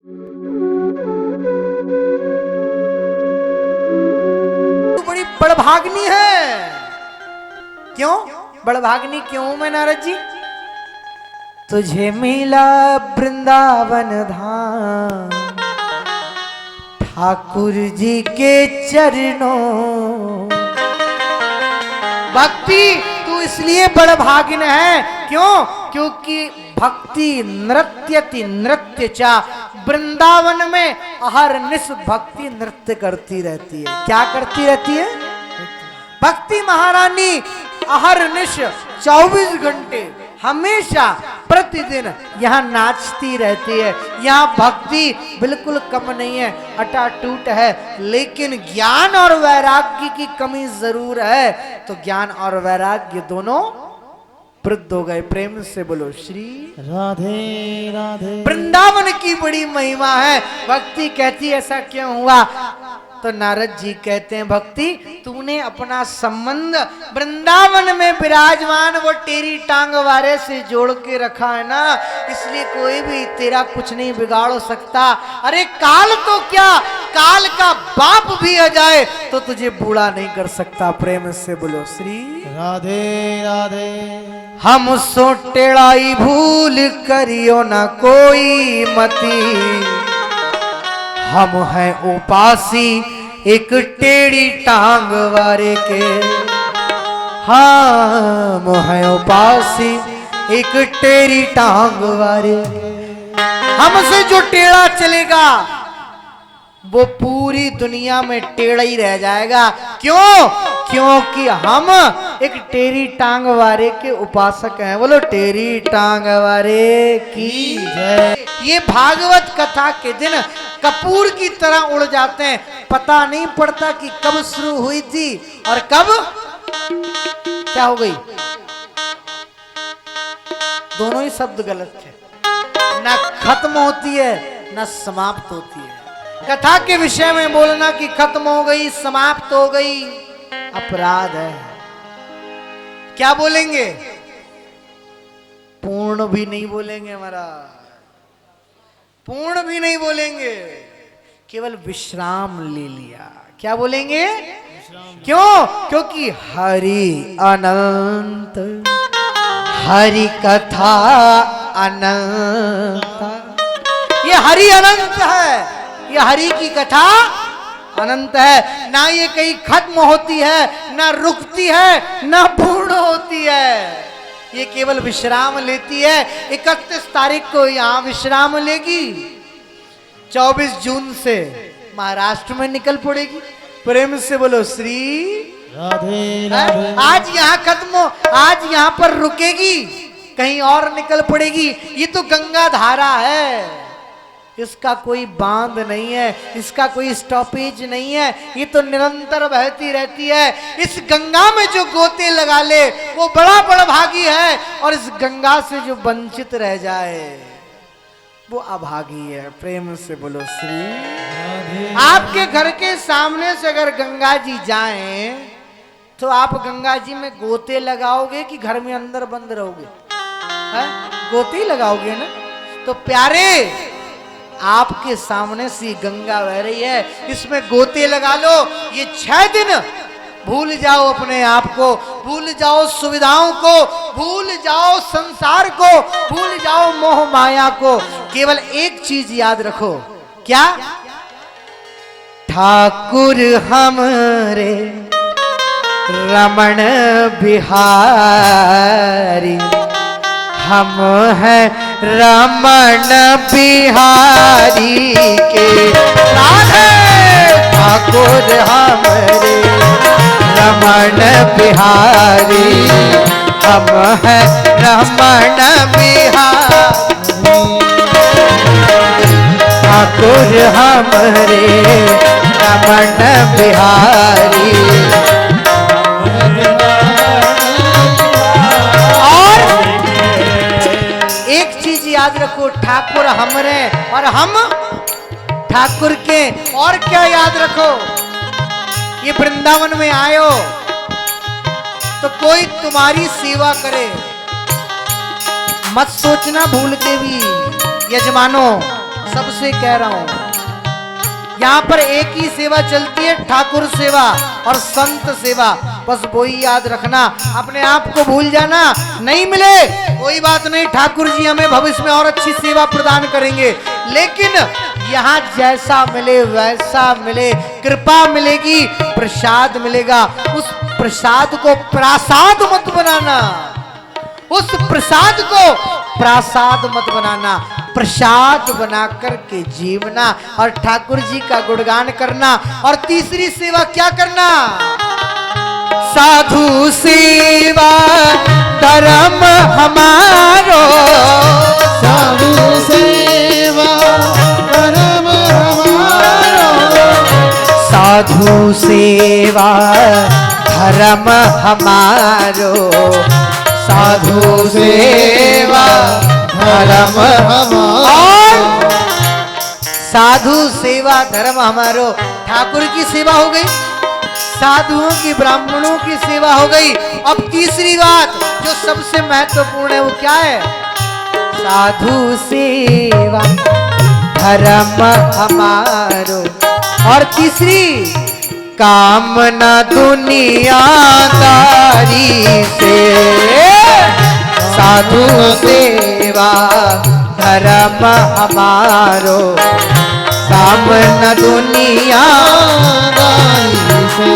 तू बड़ी बड़भाग्नी है। क्यों बड़भाग्नी क्यों मैं नारद जी? तुझे मिला वृंदावन धाम ठाकुर जी के चरणों। भक्ति तू इसलिए बड़भागिन है। क्यों? क्योंकि भक्ति नृत्यति नृत्य चा, वृंदावन में हर निश भक्ति नृत्य करती रहती है। क्या करती रहती है? भक्ति महारानी हर निश 24 घंटे हमेशा प्रतिदिन यहाँ नाचती रहती है। यहाँ भक्ति बिल्कुल कम नहीं है, अटाटूट है। लेकिन ज्ञान और वैराग्य की कमी जरूर है। तो ज्ञान और वैराग्य दोनों वृद्ध हो गए। प्रेम से बोलो श्री राधे राधे। वृंदावन की बड़ी महिमा है। भक्ति कहती ऐसा क्यों हुआ? तो नारद जी कहते हैं भक्ति तूने अपना संबंध वृंदावन में विराजमान वो टेरी टांग वारे से जोड़ के रखा है ना, इसलिए कोई भी तेरा कुछ नहीं बिगाड़ सकता। अरे काल तो क्या, काल का बाप भी आ जाए तो तुझे बूढ़ा नहीं कर सकता। प्रेम से बोलो श्री राधे राधे। हम सो टेढ़ाई भूल करियो ना कोई मती, हम हैं उपासी एक टेढ़ी टांग वारे के। हम हैं उपासी एक टेढ़ी टांग वारे। हमसे जो टेढ़ा चलेगा वो पूरी दुनिया में टेढ़ा ही रह जाएगा। क्यों? क्योंकि हम एक टेढ़ी टांग वारे के उपासक हैं। बोलो टेढ़ी टांग वारे की जय। ये भागवत कथा के दिन कपूर की तरह उड़ जाते हैं। पता नहीं पड़ता कि कब शुरू हुई थी और कब क्या हो गई। दोनों ही शब्द गलत थे। ना खत्म होती है ना समाप्त होती है। कथा के विषय में बोलना कि खत्म हो गई समाप्त हो गई अपराध है। क्या बोलेंगे? पूर्ण भी नहीं बोलेंगे महाराज, पूर्ण भी नहीं बोलेंगे, केवल विश्राम ले लिया। क्या बोलेंगे? क्यों? क्योंकि हरि अनंत, हरि कथा अनंत। ये हरि अनंत है, ये हरि की कथा अनंत है। ना ये कहीं खत्म होती है, ना रुकती है, ना पूर्ण होती है। ये केवल विश्राम लेती है। 31 तारीख को यहाँ विश्राम लेगी, 24 जून से महाराष्ट्र में निकल पड़ेगी। प्रेम से बोलो श्री राधे राधे। आज यहाँ खत्म हो, आज यहाँ पर रुकेगी, कहीं और निकल पड़ेगी। ये तो गंगा धारा है, इसका कोई बांध नहीं है, इसका कोई स्टॉपेज नहीं है। ये तो निरंतर बहती रहती है। इस गंगा में जो गोते लगा ले वो बड़ा बड़भागी है, और इस गंगा से जो वंचित रह जाए वो अभागी है। प्रेम से बोलो श्री। आपके घर के सामने से अगर गंगा जी जाएं तो आप गंगा जी में गोते लगाओगे कि घर में अंदर बंद रहोगे? गोते ही लगाओगे ना। तो प्यारे आपके सामने से गंगा बह रही है, इसमें गोते लगा लो। ये 6 दिन भूल जाओ अपने आप को, भूल जाओ सुविधाओं को, भूल जाओ संसार को, भूल जाओ मोह माया को। केवल एक चीज याद रखो। क्या? ठाकुर हमरे रमण बिहारी, हम हैं रमण बिहारी के। राधे ठाकुर हमरे रमण बिहारी, हम हैं रमण बिहारी। ठाकुर हमरे रमण बिहारी। याद रखो, ठाकुर हमरे और हम ठाकुर के। और क्या याद रखो? ये वृंदावन में आयो तो कोई तुम्हारी सेवा करे, मत सोचना भूल के भी यजमानो सबसे कह रहा हूं, यहाँ पर एक ही सेवा चलती है, ठाकुर सेवा और संत सेवा। बस वही याद रखना, अपने आप को भूल जाना। नहीं मिले कोई बात नहीं, ठाकुर जी हमें भविष्य में और अच्छी सेवा प्रदान करेंगे। लेकिन यहाँ जैसा मिले वैसा मिले, कृपा मिलेगी, प्रसाद मिलेगा। उस प्रसाद को प्रासाद मत बनाना, उस प्रसाद को प्रासाद मत बनाना, प्रसाद बना करके जीवना और ठाकुर जी का गुणगान करना। और तीसरी सेवा क्या करना? साधु सेवा धर्म हमारो, साधु सेवा धर्म हमारो, साधु सेवा धर्म हमारो, साधु सेवा धर्म हमारो। साधु सेवा धर्म हमारो, ठाकुर की सेवा हो गई, साधुओं की ब्राह्मणों की सेवा हो गई। अब तीसरी बात जो सबसे महत्वपूर्ण है वो क्या है? साधु सेवा धर्म हमारो। और तीसरी, कामना दुनियादारी से, साधु सेवा धर्म हमारो, कामना दुनियादारी से।